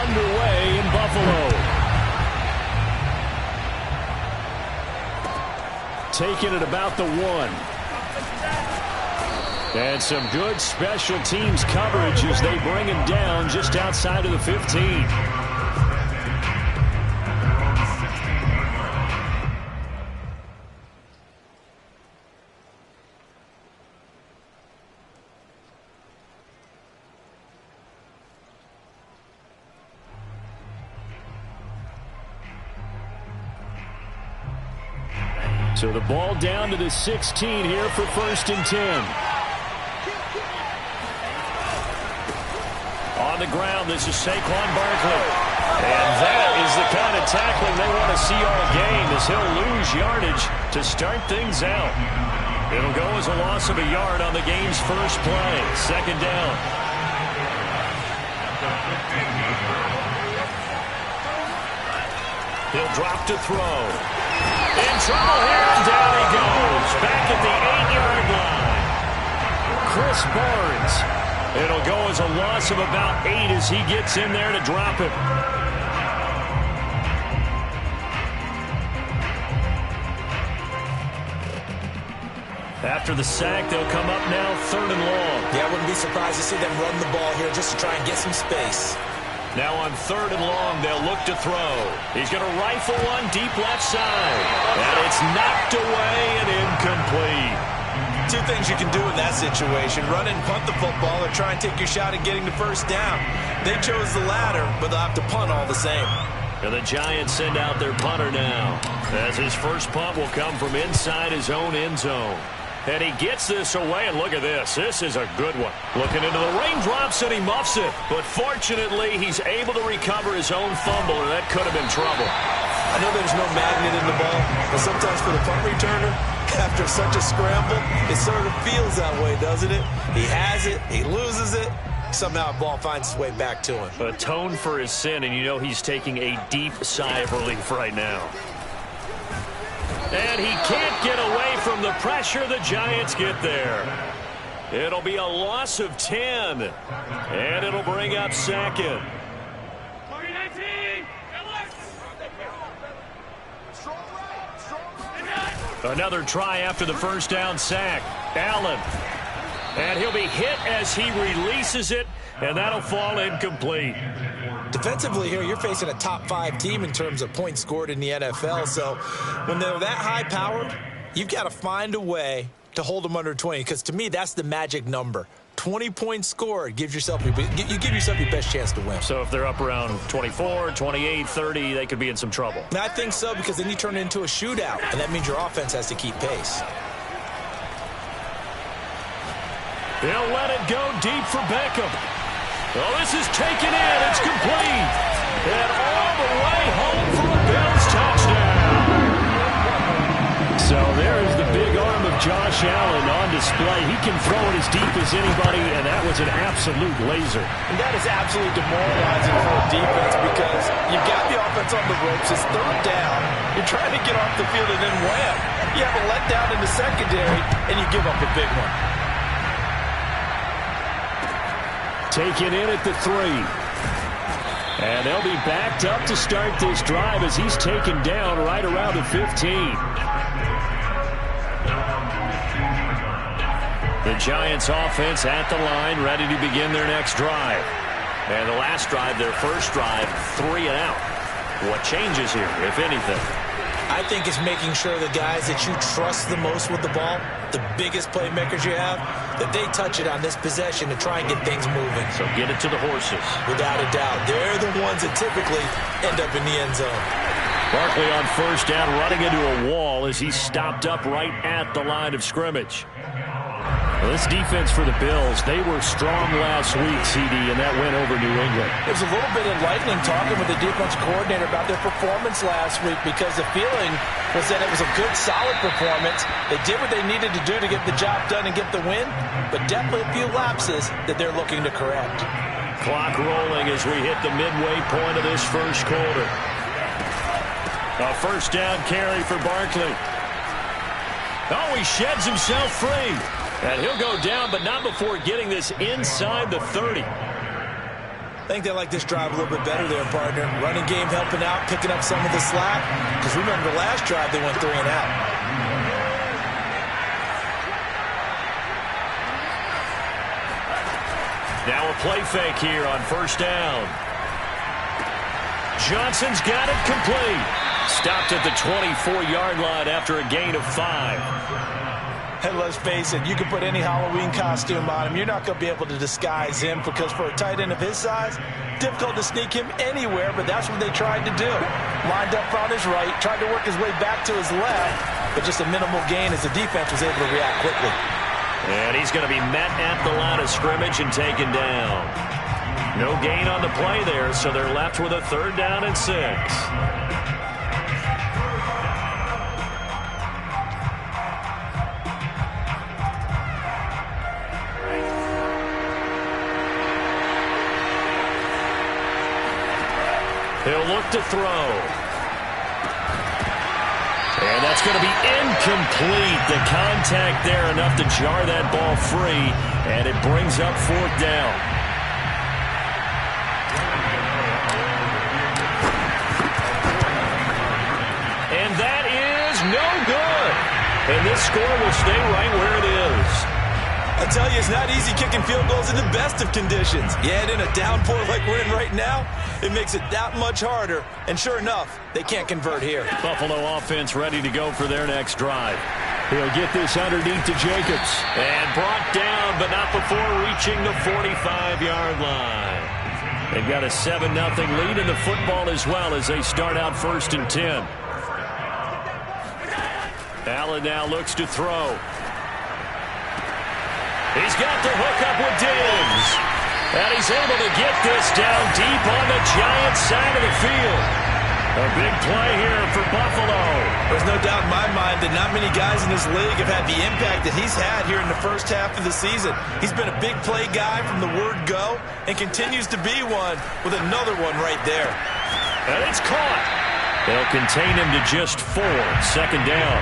underway in Buffalo. Taking it about the 1. And some good special teams coverage as they bring him down just outside of the 15. So the ball down to the 16 here for 1st and 10. On the ground, this is Saquon Barkley. And that is the kind of tackling they want to see all game, as he'll lose yardage to start things out. It'll go as a loss of a yard on the game's first play. 2nd down. He'll drop to throw. In trouble here, and down he goes. Back at the 8-yard line. Chris Barnes. It'll go as a loss of about 8 as he gets in there to drop it. After the sack, they'll come up now 3rd and long. Yeah, I wouldn't be surprised to see them run the ball here just to try and get some space. Now on 3rd and long, they'll look to throw. He's going to rifle one deep left side. And it's knocked away and incomplete. 2 things you can do in that situation: run and punt the football, or try and take your shot at getting the 1st down. They chose the latter, but they'll have to punt all the same. And the Giants send out their punter now, as his first punt will come from inside his own end zone. And he gets this away, and look at this. This is a good one. Looking into the raindrops, and he muffs it. But fortunately, he's able to recover his own fumble, or that could have been trouble. I know there's no magnet in the ball, but sometimes for the punt returner, after such a scramble, it sort of feels that way, doesn't it? He has it, he loses it, somehow the ball finds its way back to him. Atone for his sin, and you know he's taking a deep sigh of relief right now. And he can't get away from the pressure. The Giants get there. It'll be a loss of 10, and it'll bring up 2nd. Another try after the 1st down sack. Allen. And he'll be hit as he releases it, and that'll fall incomplete. Defensively here, you're facing a top 5 team in terms of points scored in the NFL. So when they're that high-powered, you've got to find a way to hold them under 20, because to me, that's the magic number. 20 points scored gives yourself you give yourself your best chance to win. So if they're up around 24, 28, 30, they could be in some trouble. I think so, because then you turn it into a shootout, and that means your offense has to keep pace. They'll let it go deep for Beckham. Well, this is taken in. It's complete. And all the way home for a Bills touchdown. So there is the big arm of Josh Allen on display. He can throw it as deep as anybody, and that was an absolute laser. And that is absolutely demoralizing for a defense, because you've got the offense on the ropes. It's 3rd down. You're trying to get off the field, and then wham, you have a letdown in the secondary, and you give up a big one. Taken in at the 3. And they'll be backed up to start this drive as he's taken down right around the 15. The Giants offense at the line, ready to begin their next drive. And the last drive, their first drive, 3 and out. What changes here, if anything? I think it's making sure the guys that you trust the most with the ball, the biggest playmakers you have, that they touch it on this possession to try and get things moving. So get it to the horses. Without a doubt. They're the ones that typically end up in the end zone. Barkley on 1st down, running into a wall as he's stopped up right at the line of scrimmage. Well, this defense for the Bills, they were strong last week, CD, and that went over New England. It was a little bit enlightening talking with the defense coordinator about their performance last week, because the feeling was that it was a good, solid performance. They did what they needed to do to get the job done and get the win, but definitely a few lapses that they're looking to correct. Clock rolling as we hit the midway point of this first quarter. A 1st down carry for Barkley. Oh, he sheds himself free. And he'll go down, but not before getting this inside the 30. I think they like this drive a little bit better there, partner. Running game helping out, picking up some of the slack. Because remember, the last drive they went 3 and out. Now a play fake here on first down. Johnson's got it complete. Stopped at the 24-yard line after a gain of 5. Hey, let's face it, you can put any Halloween costume on him. You're not going to be able to disguise him because for a tight end of his size, difficult to sneak him anywhere, but that's what they tried to do. Lined up on his right, tried to work his way back to his left, but just a minimal gain as the defense was able to react quickly. And he's going to be met at the line of scrimmage and taken down. No gain on the play there, so they're left with a 3rd down and 6. He'll look to throw. And that's going to be incomplete. The contact there enough to jar that ball free, and it brings up 4th down. And that is no good. And this score will stay right where it is. I tell you, it's not easy kicking field goals in the best of conditions. Yeah, and in a downpour like we're in right now, it makes it that much harder. And sure enough, they can't convert here. Buffalo offense ready to go for their next drive. He'll get this underneath to Jacobs. And brought down, but not before reaching the 45-yard line. They've got a 7-0 lead in the football as well as they start out 1st and 10. Allen now looks to throw. He's got the hook up with Diggs. And he's able to get this down deep on the Giants side of the field. A big play here for Buffalo. There's no doubt in my mind that not many guys in this league have had the impact that he's had here in the first half of the season. He's been a big play guy from the word go and continues to be one with another one right there. And it's caught. They'll contain him to just 4. 2nd down.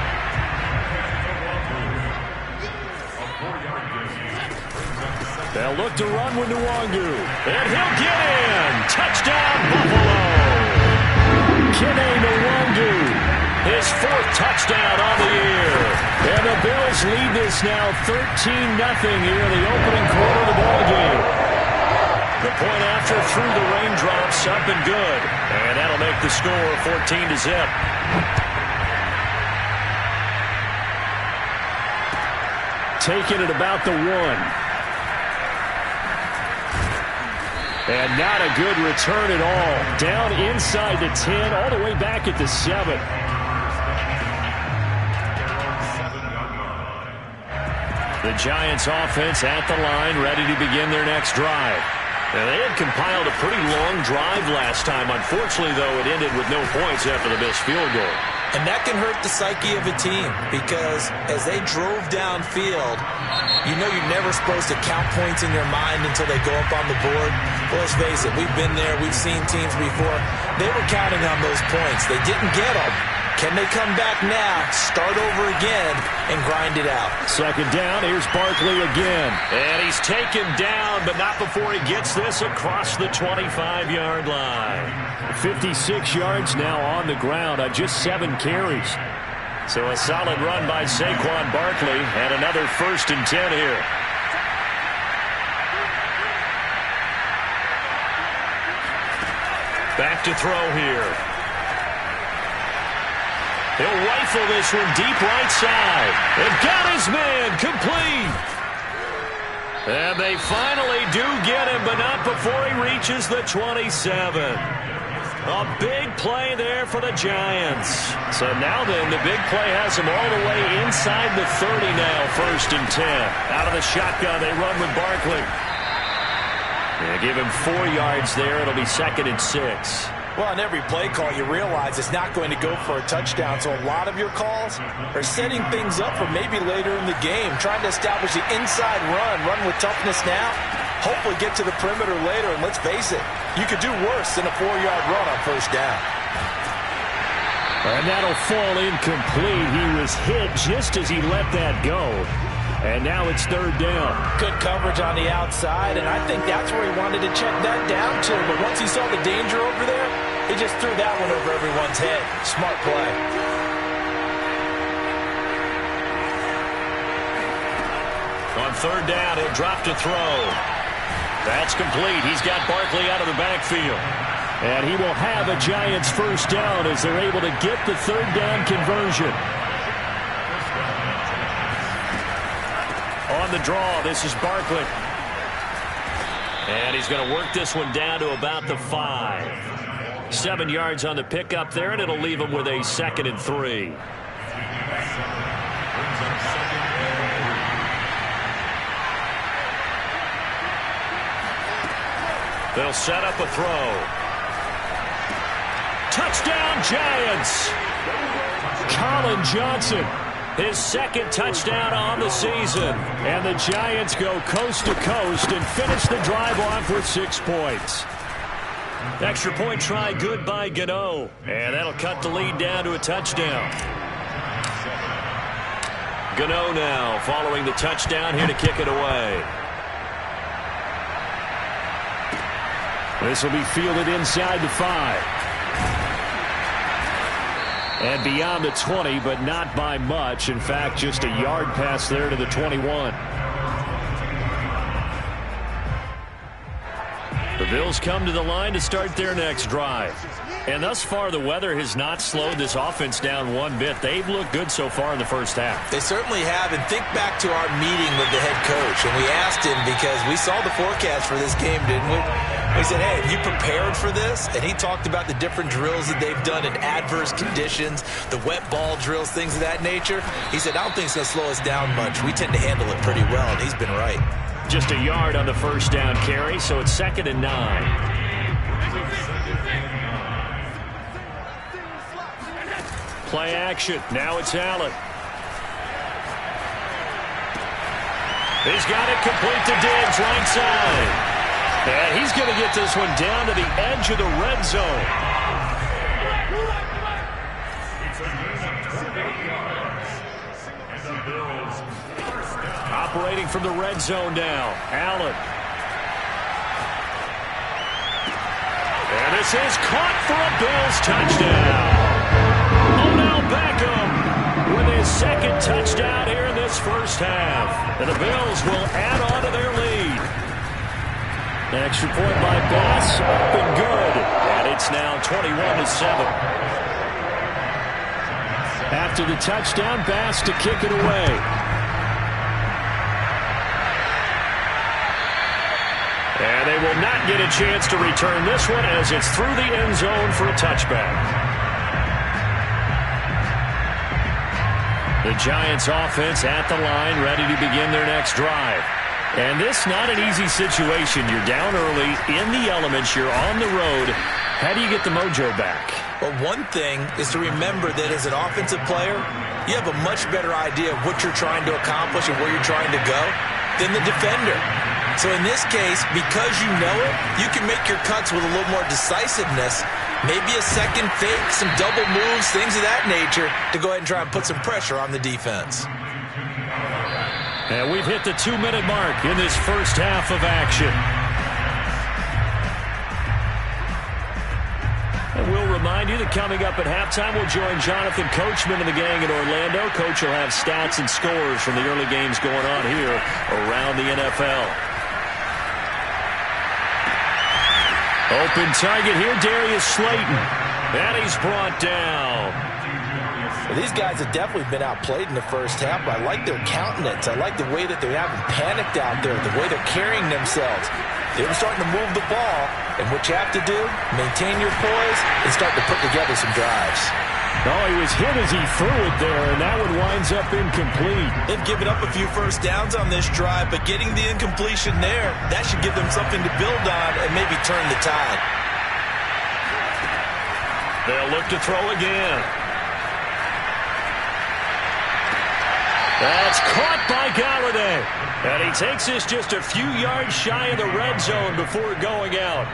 They'll look to run with Nwangu. And he'll get in. Touchdown, Buffalo. Kene Nwangu. His 4th touchdown on the year. And the Bills lead this now 13-0 here in the opening quarter of the ballgame. The point after through the raindrops up and good. And that'll make the score 14-0. Taking it about the 1. And not a good return at all. Down inside the 10, all the way back at the 7. The Giants offense at the line, ready to begin their next drive. Now, they had compiled a pretty long drive last time. Unfortunately, though, it ended with no points after the missed field goal. And that can hurt the psyche of a team because as they drove downfield, you know you're never supposed to count points in your mind until they go up on the board. Well, let's face it, we've been there. We've seen teams before. They were counting on those points. They didn't get them. Can they come back now, start over again, and grind it out? 2nd down, here's Barkley again. And he's taken down, but not before he gets this across the 25-yard line. 56 yards now on the ground on just 7 carries. So a solid run by Saquon Barkley, and another 1st and 10 here. Back to throw here. He'll rifle this one deep right side. And got his man complete. And they finally do get him, but not before he reaches the 27. A big play there for the Giants. So now then, the big play has them all the way inside the 30 now, 1st and 10. Out of the shotgun, they run with Barkley. They give him 4 yards there. It'll be 2nd and 6. Well, on every play call, you realize it's not going to go for a touchdown. So a lot of your calls are setting things up for maybe later in the game, trying to establish the inside run with toughness now, hopefully get to the perimeter later. And let's face it, you could do worse than a 4-yard run on 1st down. And that'll fall incomplete. He was hit just as he let that go. And now it's third down. Good coverage on the outside, and I think that's where he wanted to check that down to. But once he saw the danger over there, he just threw that one over everyone's head. Smart play. On third down, he'll drop to throw. That's complete. He's got Barkley out of the backfield. And he will have a Giants first down as they're able to get the third down conversion. On the draw, this is Barkley. And he's going to work this one down to about the 5. 7 yards on the pickup there, and it'll leave him with a 2nd and 3. They'll set up a throw. Touchdown, Giants! Colin Johnson, his 2nd touchdown on the season. And the Giants go coast to coast and finish the drive off with 6 points. Extra point try good by Gano. And that'll cut the lead down to a touchdown. Gano now following the touchdown here to kick it away. This will be fielded inside the 5. And beyond the 20, but not by much. In fact, just a yard pass there to the 21. The Bills come to the line to start their next drive. And thus far, the weather has not slowed this offense down one bit. They've looked good so far in the first half. They certainly have. And think back to our meeting with the head coach. And we asked him, because we saw the forecast for this game, didn't we? We said, hey, have you prepared for this? And he talked about the different drills that they've done in adverse conditions, the wet ball drills, things of that nature. He said, I don't think it's going to slow us down much. We tend to handle it pretty well, and he's been right. Just a yard on the first down carry, so it's 2nd and 9. Play action. Now it's Allen. He's got it complete to Diggs, right side. And he's going to get this one down to the edge of the red zone. Operating from the red zone now. Allen. And this is caught for a Bills touchdown. Odell Beckham with his 2nd touchdown here in this first half. And the Bills will add on to their lead. An extra point by Bass, up and good. And it's now 21-7. After the touchdown, Bass to kick it away. And they will not get a chance to return this one as it's through the end zone for a touchback. The Giants offense at the line, ready to begin their next drive. And this not an easy situation. You're down early, in the elements, you're on the road. How do you get the mojo back? Well, one thing is to remember that as an offensive player, you have a much better idea of what you're trying to accomplish and where you're trying to go than the defender. So in this case, because you know it, you can make your cuts with a little more decisiveness. Maybe a second fake, some double moves, things of that nature to go ahead and try and put some pressure on the defense. And we've hit the 2-minute mark in this first half of action. And we'll remind you that coming up at halftime, we'll join Jonathan Coachman and the gang in Orlando. Coach will have stats and scores from the early games going on here around the NFL. Open target here, Darius Slayton. And he's brought down. Well, these guys have definitely been outplayed in the first half, but I like their countenance. I like the way that they haven't panicked out there, the way they're carrying themselves. They were starting to move the ball, and what you have to do, maintain your poise and start to put together some drives. Oh, he was hit as he threw it there, and that one winds up incomplete. They've given up a few first downs on this drive, but getting the incompletion there, that should give them something to build on and maybe turn the tide. They'll look to throw again. That's caught by Galladay. And he takes this just a few yards shy of the red zone before going out.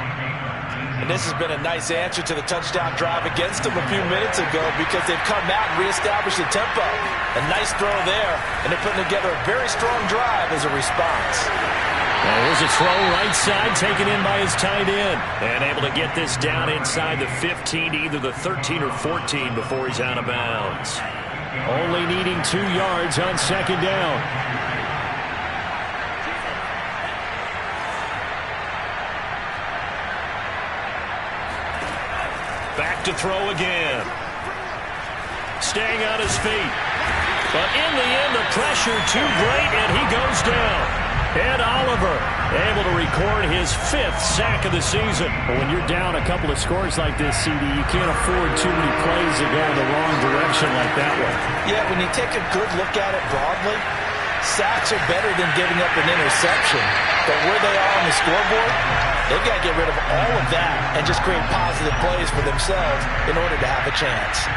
And this has been a nice answer to the touchdown drive against them a few minutes ago because they've come out and reestablished the tempo. A nice throw there, and they're putting together a very strong drive as a response. Well, here's a throw right side taken in by his tight end. And able to get this down inside the 15 to either the 13 or 14 before he's out of bounds. Only needing 2 yards on second down. Back to throw again. Staying on his feet. But in the end, the pressure too great, and he goes down. Ed Oliver able to record his 5th sack of the season. But when you're down a couple of scores like this, CD, you can't afford too many plays that go in the wrong direction like that one. Yeah, when you take a good look at it broadly, sacks are better than giving up an interception. But where they are on the scoreboard, they've got to get rid of all of that and just create positive plays for themselves in order to have a chance.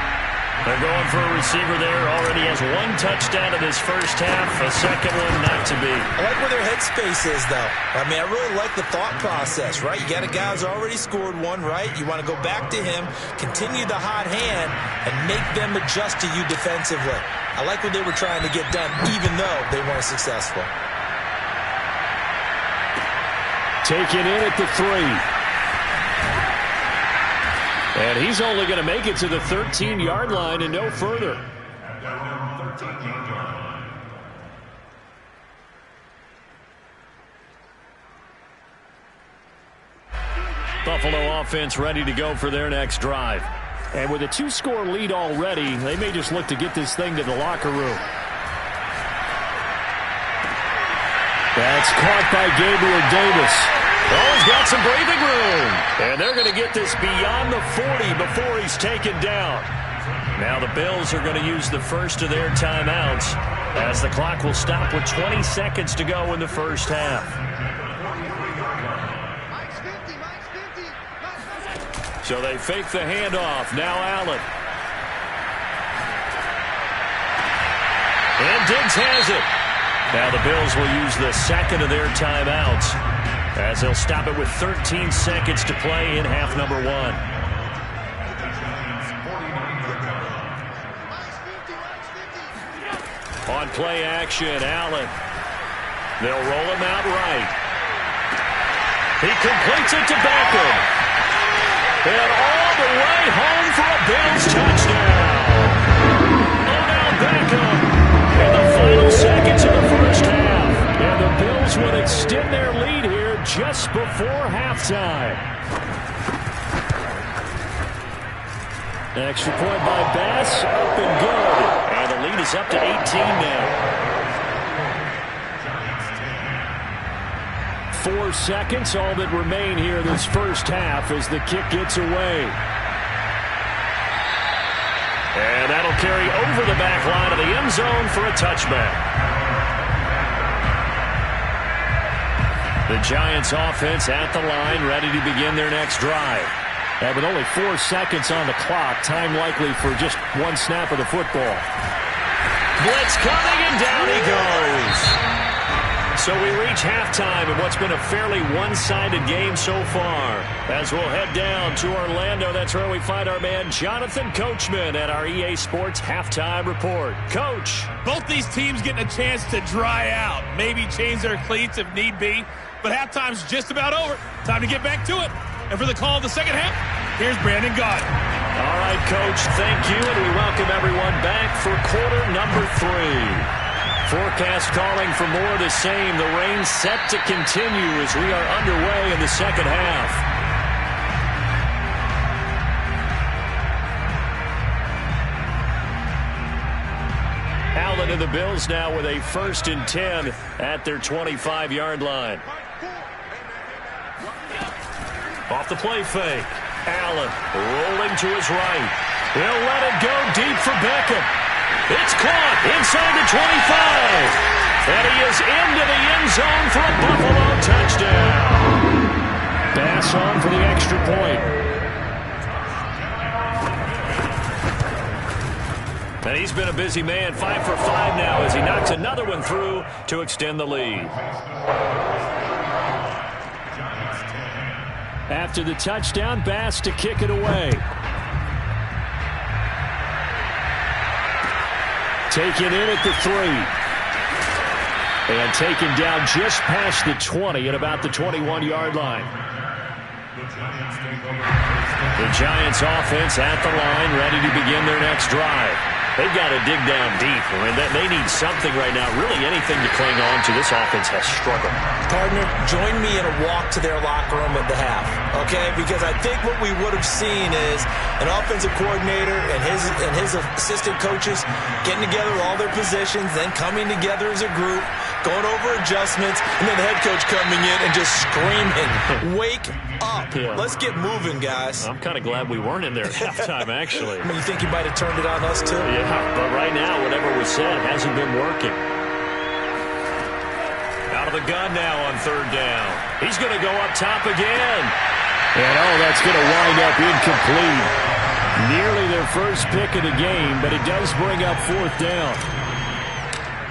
They're going for a receiver there. Already has 1 touchdown in his first half. A second one not to be. I like where their headspace is, though. I mean, I really like the thought process, right? You got a guy who's already scored 1, right? You want to go back to him, continue the hot hand, and make them adjust to you defensively. I like what they were trying to get done, even though they weren't successful. Taken in at the 3. And he's only going to make it to the 13-yard line and no further. Buffalo offense ready to go for their next drive. And with a 2-score lead already, they may just look to get this thing to the locker room. That's caught by Gabriel Davis. Oh, he's got some breathing room. And they're going to get this beyond the 40 before he's taken down. Now the Bills are going to use the first of their timeouts as the clock will stop with 20 seconds to go in the first half. So they fake the handoff. Now Allen. And Diggs has it. Now the Bills will use the second of their timeouts as they'll stop it with 13 seconds to play in half number 1. On play action, Allen. They'll roll him out right. He completes it to Beckham. And all the way home for a Bills touchdown. Odell Beckham in the final seconds of the first half. And the Bills will extend their lead here just before halftime. Extra point by Bass, up and good. And the lead is up to 18 now. 4 seconds, all that remain here this first half as the kick gets away. And that'll carry over the back line of the end zone for a touchback. The Giants offense at the line, ready to begin their next drive. And with only 4 seconds on the clock, time likely for just 1 snap of the football. Blitz coming, and down he goes. So we reach halftime in what's been a fairly one-sided game so far. As we'll head down to Orlando, that's where we find our man Jonathan Coachman at our EA Sports Halftime Report. Coach. Both these teams getting a chance to dry out, maybe change their cleats if need be. But halftime's just about over. Time to get back to it. And for the call of the second half, here's Brandon Gaudin. All right, Coach, thank you, and we welcome everyone back for quarter number 3. Forecast calling for more of the same. The rain set to continue as we are underway in the second half. Allen and the Bills now with a 1st and 10 at their 25-yard line. Off the play fake. Allen rolling to his right. He'll let it go deep for Beckham. It's caught inside the 25. And he is into the end zone for a Buffalo touchdown. Pass on for the extra point. And he's been a busy man, 5 for 5 now as he knocks another one through to extend the lead. After the touchdown, Bass to kick it away. Taken in at the 3. And taken down just past the 20 at about the 21-yard line. The Giants offense at the line, ready to begin their next drive. They've got to dig down deep. I mean, they need something right now, really anything to cling on to. This offense has struggled. Partner, join me in a walk to their locker room at the half, okay? Because I think what we would have seen is an offensive coordinator and his assistant coaches getting together all their positions, then coming together as a group, going over adjustments, and then the head coach coming in and just screaming, wake up. Yeah. Let's get moving, guys. I'm kind of glad we weren't in there at halftime, actually. I mean, you think you might have turned it on us, too? Yeah, but right now, whatever was said hasn't been working. Out of the gun now on 3rd down. He's going to go up top again. And, that's going to wind up incomplete. Nearly their first pick of the game, but it does bring up 4th down.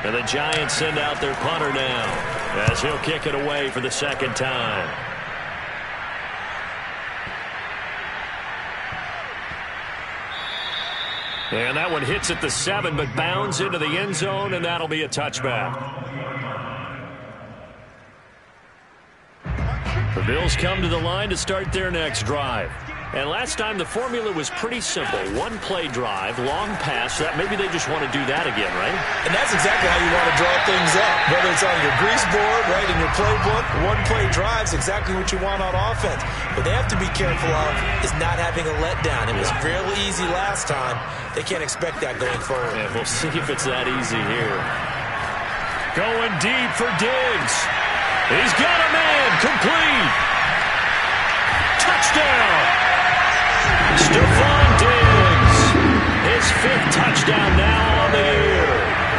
And the Giants send out their punter now as he'll kick it away for the 2nd time. And that one hits at the 7, but bounds into the end zone, and that'll be a touchback. The Bills come to the line to start their next drive. And last time the formula was pretty simple. 1-play drive, long pass. That maybe they just want to do that again, right? And that's exactly how you want to draw things up. Whether it's on your grease board, right, in your playbook, 1-play drive's exactly what you want on offense. What they have to be careful of is not having a letdown. It was fairly easy last time. They can't expect that going forward. Yeah, we'll see if it's that easy here. Going deep for Diggs. He's got a man. Complete. Touchdown. Stephon Diggs, his 5th touchdown now on the year.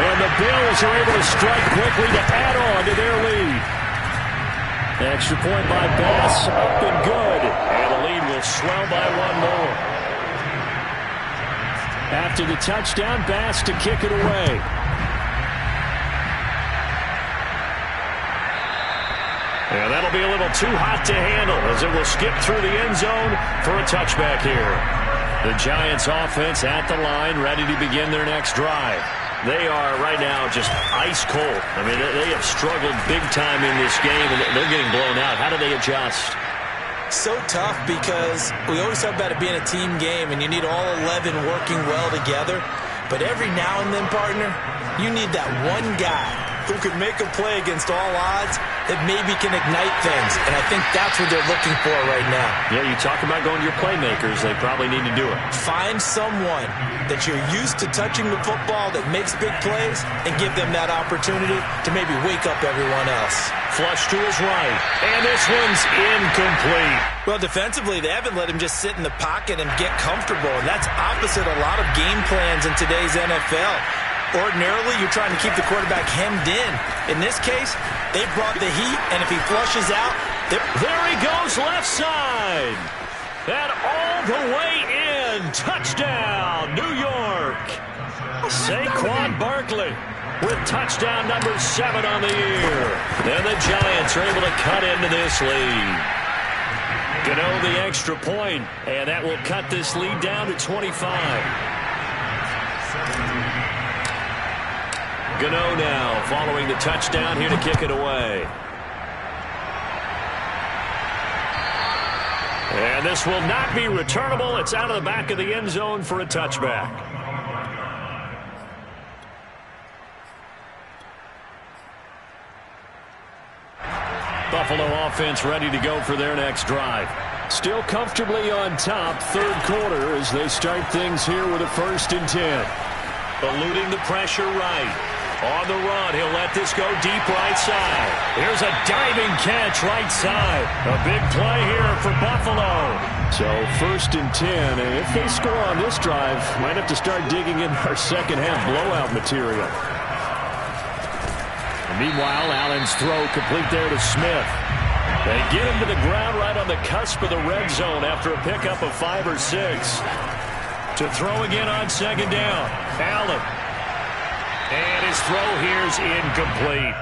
And the Bills are able to strike quickly to add on to their lead. Extra point by Bass, up and good. And the lead will swell by 1 more. After the touchdown, Bass to kick it away. And that'll be a little too hot to handle as it will skip through the end zone for a touchback here. The Giants offense at the line, ready to begin their next drive. They are right now just ice cold. I mean, they have struggled big time in this game, and they're getting blown out. How do they adjust? So tough because we always talk about it being a team game, and you need all 11 working well together. But every now and then, partner, you need that one guy who could make a play against all odds that maybe can ignite things. And I think that's what they're looking for right now. Yeah, you talk about going to your playmakers. They probably need to do it. Find someone that you're used to touching the football that makes big plays and give them that opportunity to maybe wake up everyone else. Flush to his right. And this one's incomplete. Well, defensively, they haven't let him just sit in the pocket and get comfortable. And that's opposite a lot of game plans in today's NFL. Ordinarily, you're trying to keep the quarterback hemmed in. In this case, they brought the heat, and if he flushes out, there he goes left side. And all the way in. Touchdown, New York. Saquon Barkley with touchdown number 7 on the year. And the Giants are able to cut into this lead. Gano the extra point, and that will cut this lead down to 25. Gano now following the touchdown here to kick it away. And this will not be returnable. It's out of the back of the end zone for a touchback. Buffalo offense ready to go for their next drive. Still comfortably on top, 3rd quarter as they start things here with a 1st and 10. Eluding the pressure right. On the run, he'll let this go deep right side. Here's a diving catch right side. A big play here for Buffalo. So 1st and 10, and if they score on this drive, might have to start digging in our second half blowout material. And meanwhile, Allen's throw complete there to Smith. They get him to the ground right on the cusp of the red zone after a pickup of 5 or 6. To throw again on 2nd down. Allen. And his throw here's incomplete.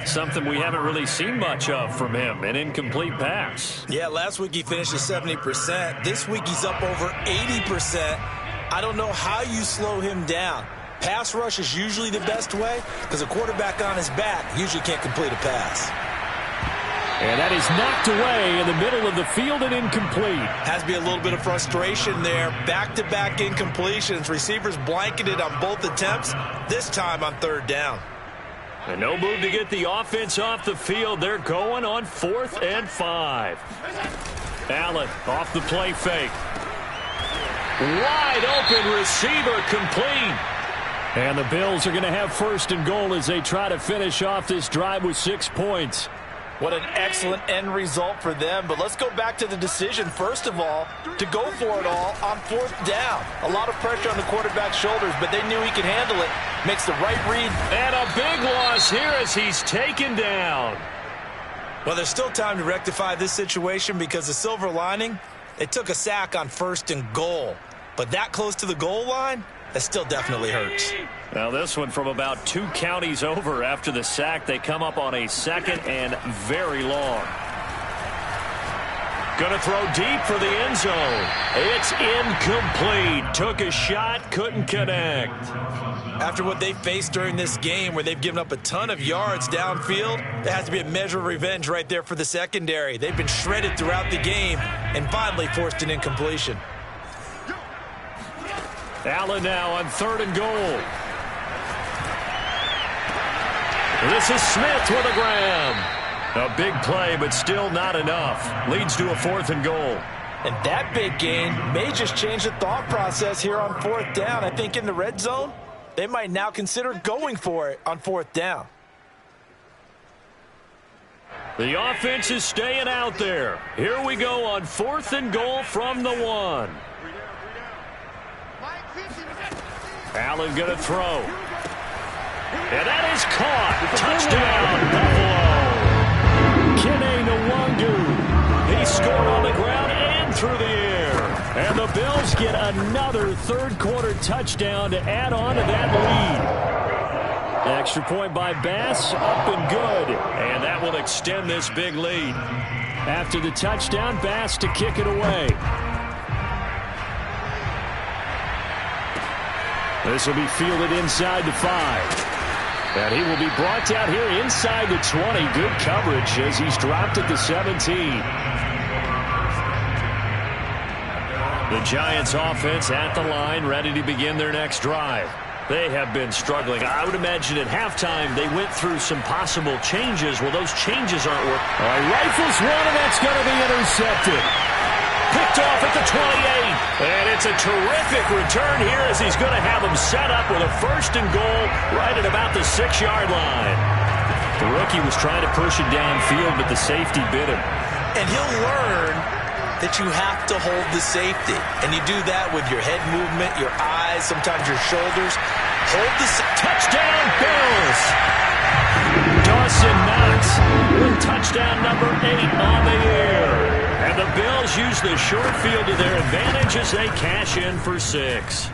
Something we haven't really seen much of from him, an incomplete pass. Yeah, last week he finished at 70%. This week he's up over 80%. I don't know how you slow him down. Pass rush is usually the best way because a quarterback on his back usually can't complete a pass. And that is knocked away in the middle of the field and incomplete. Has to be a little bit of frustration there. Back-to-back incompletions. Receivers blanketed on both attempts, this time on third down. And no move to get the offense off the field. They're going on 4th and 5. Allen off the play fake. Wide open receiver complete. And the Bills are going to have 1st and goal as they try to finish off this drive with 6 points. What an excellent end result for them. But let's go back to the decision, first of all, to go for it all on 4th down. A lot of pressure on the quarterback's shoulders, but they knew he could handle it. Makes the right read. And a big loss here as he's taken down. Well, there's still time to rectify this situation because the silver lining, they took a sack on 1st and goal. But that close to the goal line, that still definitely hurts. Now this one from about 2 counties over after the sack. They come up on a 2nd and very long. Going to throw deep for the end zone. It's incomplete. Took a shot, couldn't connect. After what they faced during this game where they've given up a ton of yards downfield, there has to be a measure of revenge right there for the secondary. They've been shredded throughout the game and finally forced an incompletion. Allen now on 3rd and goal. This is Smith with a grab. A big play, but still not enough. Leads to a 4th and goal. And that big gain may just change the thought process here on 4th down. I think in the red zone, they might now consider going for it on 4th down. The offense is staying out there. Here we go on 4th and goal from the 1. Allen going to throw. And that is caught. Touchdown, Buffalo. Kene Nwangu. He scored on the ground and through the air. And the Bills get another 3rd quarter touchdown to add on to that lead. Extra point by Bass, up and good. And that will extend this big lead. After the touchdown, Bass to kick it away. This will be fielded inside the 5. And he will be brought down here inside the 20. Good coverage as he's dropped at the 17. The Giants offense at the line, ready to begin their next drive. They have been struggling. I would imagine at halftime they went through some possible changes. Well, those changes aren't working. All right, rifles one, and that's going to be intercepted. Picked off at the 28. And it's a terrific return here as he's going to have him set up with a 1st and goal right at about the 6-yard line. The rookie was trying to push it downfield, but the safety bit him. And he'll learn that you have to hold the safety. And you do that with your head movement, your eyes, sometimes your shoulders. Hold the touchdown, Bills! Dawson Knox with touchdown number 8 on the air. And the Bills use the short field to their advantage as they cash in for 6.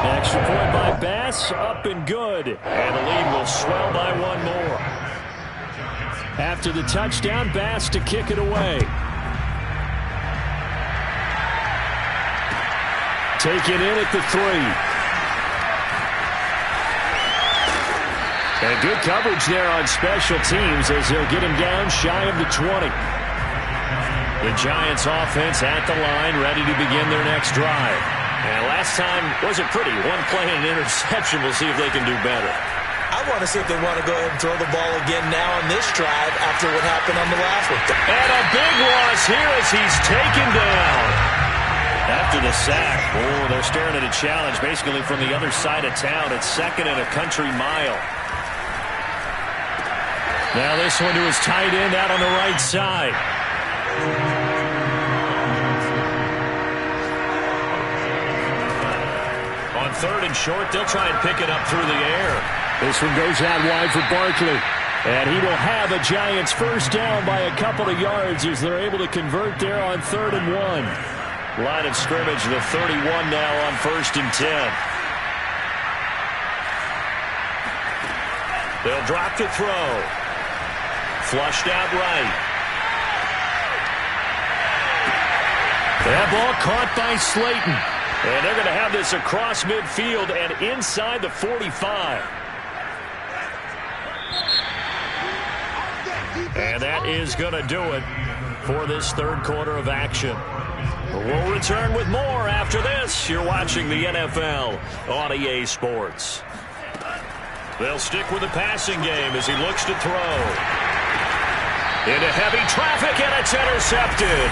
Extra point by Bass, up and good. And the lead will swell by 1 more. After the touchdown, Bass to kick it away. Taken in at the 3. And good coverage there on special teams as they'll get him down shy of the 20. The Giants offense at the line, ready to begin their next drive. And last time wasn't pretty. 1 play and an interception. We'll see if they can do better. I want to see if they want to go ahead and throw the ball again now on this drive after what happened on the last one. And a big loss here as he's taken down. After the sack, they're staring at a challenge basically from the other side of town. It's 2nd and a country mile. Now this one to his tight end out on the right side. On 3rd and short, they'll try and pick it up through the air. This one goes out wide for Barkley. And he will have a Giants 1st down by a couple of yards as they're able to convert there on 3rd and 1. Line of scrimmage, the 31 now on 1st and 10. They'll drop to throw. Flushed out right. That ball caught by Slayton. And they're going to have this across midfield and inside the 45. And that is going to do it for this third quarter of action. We'll return with more after this. You're watching the NFL on EA Sports. They'll stick with the passing game as he looks to throw. Into heavy traffic, and it's intercepted.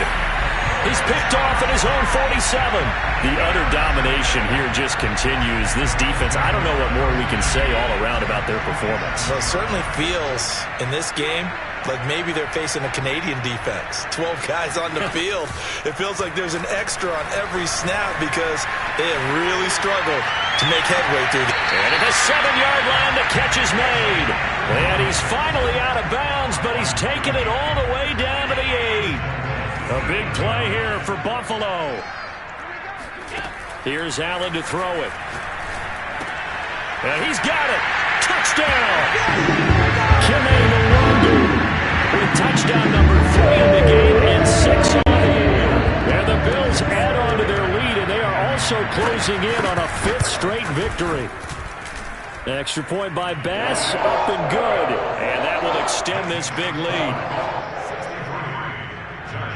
He's picked off at his own 47. The utter domination here just continues. This defense, I don't know what more we can say all around about their performance. Well, it certainly feels in this game like maybe they're facing a Canadian defense. 12 guys on the field. It feels like there's an extra on every snap because they have really struggled to make headway through. And at the 7-yard line, the catch is made. And he's finally out of bounds, but he's taken it all the way down to the 8. A big play here for Buffalo. Here's Allen to throw it. And he's got it. Touchdown. Kene Nwangwu with touchdown number 3 in the game and 6 on the year. And the Bills add on to their lead, and they are also closing in on a 5th straight victory. Extra point by Bass, up and good. And that will extend this big lead.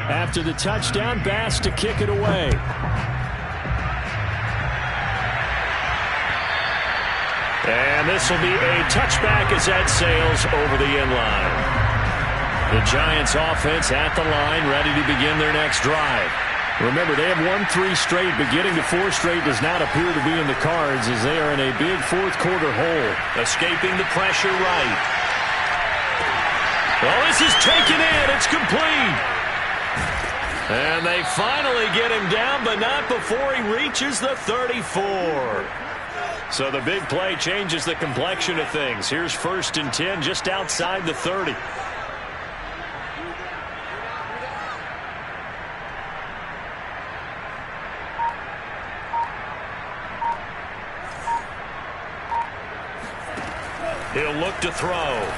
After the touchdown, Bass to kick it away. And this will be a touchback as that sails over the end line. The Giants offense at the line, ready to begin their next drive. Remember, they have won 3 straight, but getting to 4 straight does not appear to be in the cards as they are in a big fourth quarter hole. Escaping the pressure right. Well, this is taken in. It's complete. And they finally get him down, but not before he reaches the 34. So the big play changes the complexion of things. Here's 1st and 10 just outside the 30. He'll look to throw.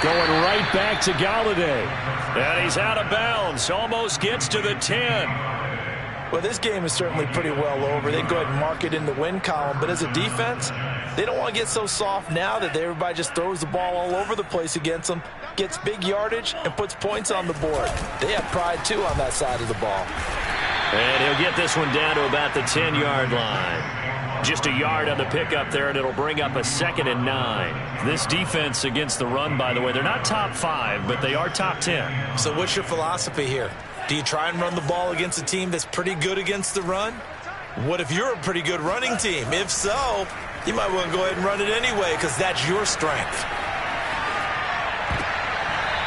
Going right back to Golladay. And he's out of bounds. Almost gets to the 10. Well, this game is certainly pretty well over. They can go ahead and mark it in the win column. But as a defense, they don't want to get so soft now that everybody just throws the ball all over the place against them, gets big yardage, and puts points on the board. They have pride, too, on that side of the ball. And he'll get this one down to about the 10-yard line. Just a yard on the pickup there, and it'll bring up a 2nd and 9. This defense against the run, by the way, they're not top 5, but they are top 10. So what's your philosophy here? Do you try and run the ball against a team that's pretty good against the run? What if you're a pretty good running team? If so, you might want to go ahead and run it anyway because that's your strength.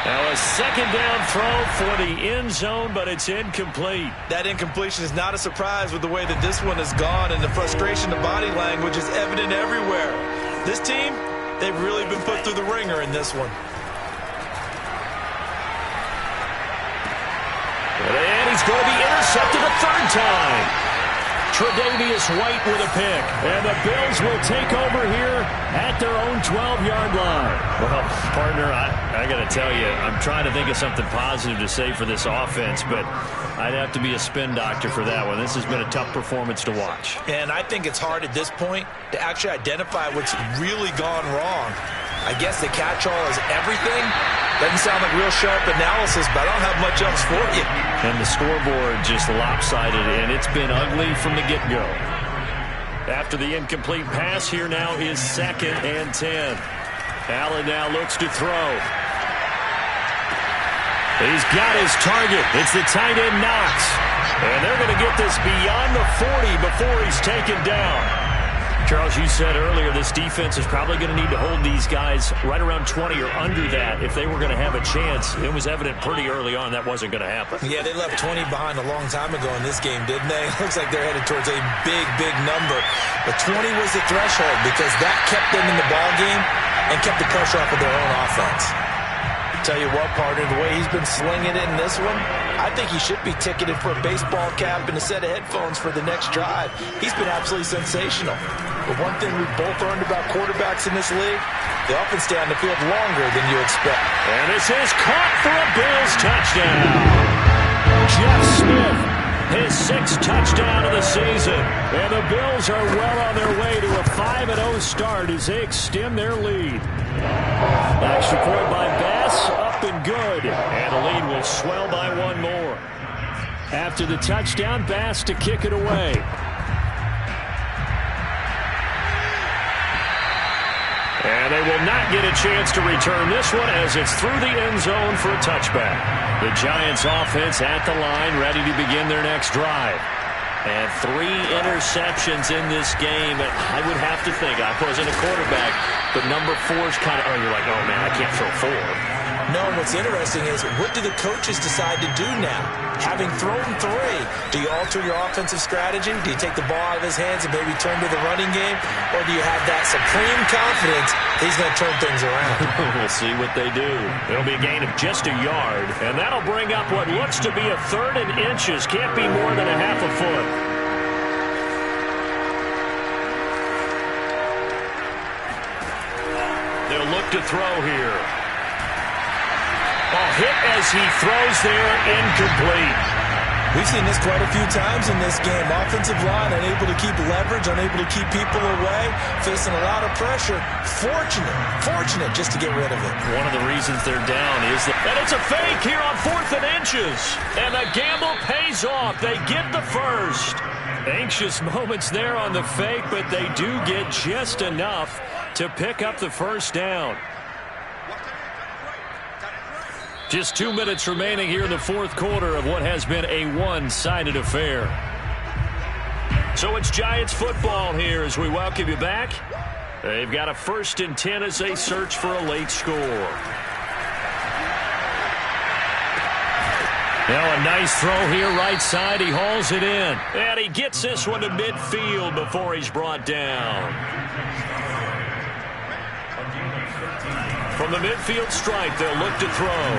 Now a 2nd down throw for the end zone, but it's incomplete. That incompletion is not a surprise with the way that this one has gone, and the frustration, the body language is evident everywhere. This team, they've really been put through the ringer in this one. And he's going to be intercepted a 3rd time. Tre'Davious White with a pick. And the Bills will take over here at their own 12-yard line. Well, partner, I got to tell you, I'm trying to think of something positive to say for this offense, but I'd have to be a spin doctor for that one. This has been a tough performance to watch. And I think it's hard at this point to actually identify what's really gone wrong. I guess the catch-all is everything. Doesn't sound like real sharp analysis, but I don't have much else for you. And the scoreboard just lopsided, and it's been ugly from the get-go. After the incomplete pass, here now is 2nd and 10. Allen now looks to throw. He's got his target. It's the tight end Knox. And they're going to get this beyond the 40 before he's taken down. Charles, you said earlier this defense is probably going to need to hold these guys right around 20 or under that if they were going to have a chance. It was evident pretty early on that wasn't going to happen. Yeah, they left 20 behind a long time ago in this game, didn't they? It looks like they're headed towards a big, big number. But 20 was the threshold because that kept them in the ball game and kept the pressure off of their own offense. Tell you what, partner, the way he's been slinging it in this one, I think he should be ticketed for a baseball cap and a set of headphones for the next drive. He's been absolutely sensational. But one thing we've both learned about quarterbacks in this league, they often stay on the field longer than you expect. And this is caught for a Bills touchdown. Jeff Smith, his 6th touchdown of the season. And the Bills are well on their way to a 5-0 start as they extend their lead. Extra point by Bass, up and good. And the lead will swell by 1 more. After the touchdown, Bass to kick it away. And they will not get a chance to return this one as it's through the end zone for a touchback. The Giants offense at the line, ready to begin their next drive. And 3 interceptions in this game. I would have to think, I wasn't a quarterback, but number 4 is kind of, you're like, oh man, I can't throw 4. No, what's interesting is, what do the coaches decide to do now? Having thrown 3, do you alter your offensive strategy? Do you take the ball out of his hands and maybe turn to the running game? Or do you have that supreme confidence that he's going to turn things around? We'll see what they do. It'll be a gain of just a yard, and that'll bring up what looks to be a 3rd and inches. Can't be more than a half a foot. They'll look to throw here. A hit as he throws there, incomplete. We've seen this quite a few times in this game. Offensive line unable to keep leverage, unable to keep people away, facing a lot of pressure. Fortunate just to get rid of it. One of the reasons they're down is that... And it's a fake here on 4th and inches. And the gamble pays off. They get the first. Anxious moments there on the fake, but they do get just enough to pick up the first down. Just 2 minutes remaining here in the 4th quarter of what has been a one-sided affair. So it's Giants football here as we welcome you back. They've got a 1st and 10 as they search for a late score. Now a nice throw here right side. He hauls it in. And he gets this one to midfield before he's brought down. From the midfield stripe, they'll look to throw.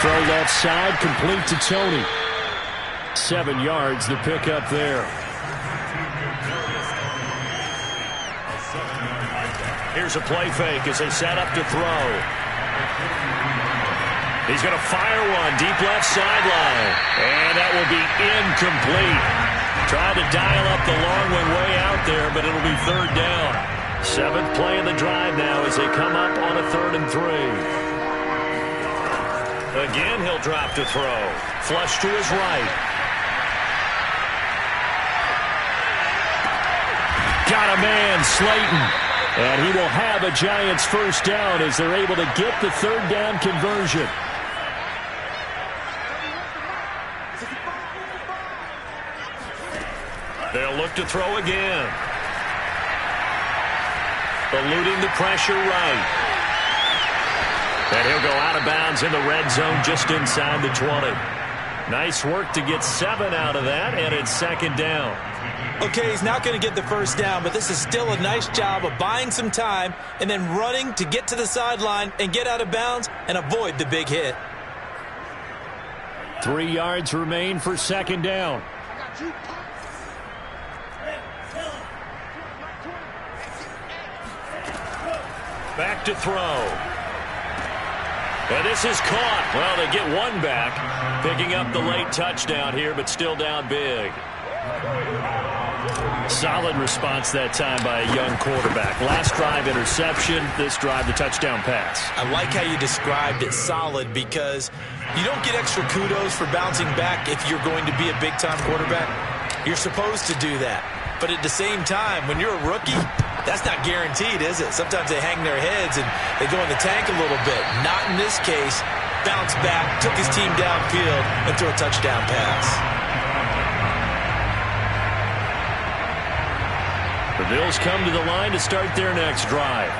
Throw left side, complete to Tony. 7 yards, the pickup there. Here's a play fake as they set up to throw. He's going to fire one, deep left sideline. And that will be incomplete. Trying to dial up the long one way out there, but it'll be 3rd down. 7th play of the drive now as they come up on a 3rd and 3. Again, he'll drop to throw. Flush to his right. Got a man, Slayton. And he will have a Giants first down as they're able to get the 3rd down conversion. They'll look to throw again. Eluding the pressure right. And he'll go out of bounds in the red zone just inside the 20. Nice work to get 7 out of that, and it's 2nd down. Okay, he's not going to get the first down, but this is still a nice job of buying some time and then running to get to the sideline and get out of bounds and avoid the big hit. 3 yards remain for 2nd down. Back to throw. And this is caught. Well, they get 1 back. Picking up the late touchdown here, but still down big. Solid response that time by a young quarterback. Last drive, interception. This drive, the touchdown pass. I like how you described it, solid, because you don't get extra kudos for bouncing back if you're going to be a big-time quarterback. You're supposed to do that. But at the same time, when you're a rookie, that's not guaranteed, is it? Sometimes they hang their heads and they go in the tank a little bit. Not in this case. Bounced back, took his team downfield, and threw a touchdown pass. The Bills come to the line to start their next drive.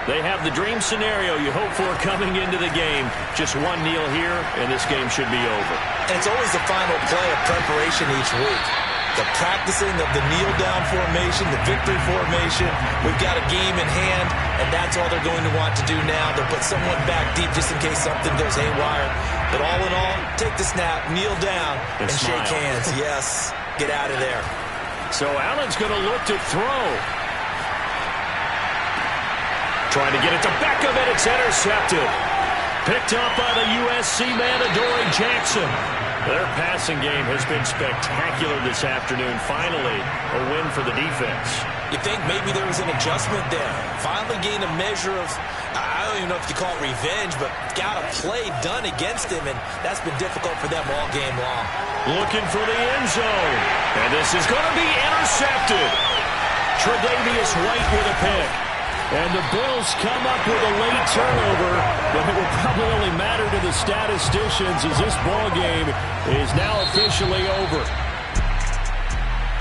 They have the dream scenario you hope for coming into the game. Just 1 kneel here, and this game should be over. And it's always the final play of preparation each week. The practicing of the kneel-down formation, the victory formation. We've got a game in hand, and that's all they're going to want to do now. They'll put someone back deep just in case something goes haywire. But all in all, take the snap, kneel down, and shake hands. Yes, get out of there. So Allen's going to look to throw. Trying to get it to Beckham, and it's intercepted. Picked up by the USC man, Adoree Jackson. Their passing game has been spectacular this afternoon. Finally, a win for the defense. You think maybe there was an adjustment there. Finally gained a measure of, I don't even know if you call it revenge, but got a play done against him, and that's been difficult for them all game long. Looking for the end zone. And this is going to be intercepted. Tre'Davious White with a pick. And the Bills come up with a late turnover, but it will probably only matter to the statisticians as this ball game is now officially over.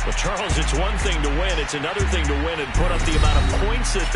Well, Charles, it's one thing to win. It's another thing to win and put up the amount of points that they